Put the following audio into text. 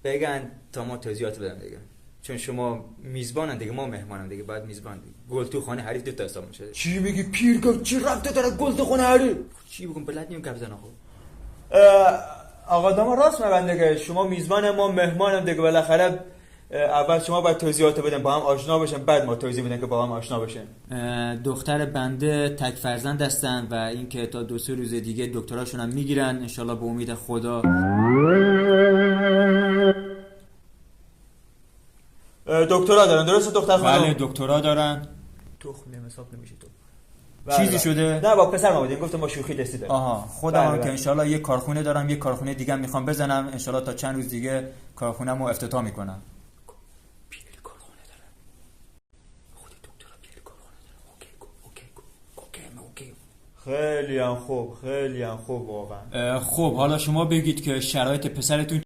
بگن تا ما توضیحات بدم دیگه، چون شما میزبانن دیگه، ما مهمانم دیگه، بعد میزبان دیگه. گل تو خانه حریف 2 تا حساب میشه. چی میگی پیرگم؟ چی رفته داره گل تو خونه حریف؟ چی بگم بلد نیم گپ زنم. خب آقا داما راست میگن دیگه، شما میزبان ما مهمانم دیگه، بالاخره اول شما باید توضیحات بدن با هم آشنا بشن، بعد ما توضیح بدن که با هم آشنا بشن. دختر بنده تک فرزند هستن و اینکه تا 2-3 روز دیگه دکتراشون هم میگیرن انشالله به امید خدا. دکترا دارن درسته دختر خانم؟ بله دکترا دارن. تخمیم حساب نمیشه تو. چیزی شده؟ نه با پسر ما بودیم، گفتم ما شوخی دستی داریم. آها خودم هم که انشالله یه کارخونه دارم، یه کارخونه دیگه میخوام بزنم، انشالله تا چند روز دیگه کارخونه‌مو افتتاح میکنم. پیل کارخونه داره. خود دکترا پیل کارخونه داره. اوکی. خیلی هم خوب واقعا. خب حالا شما بگید که شرایط پسرتون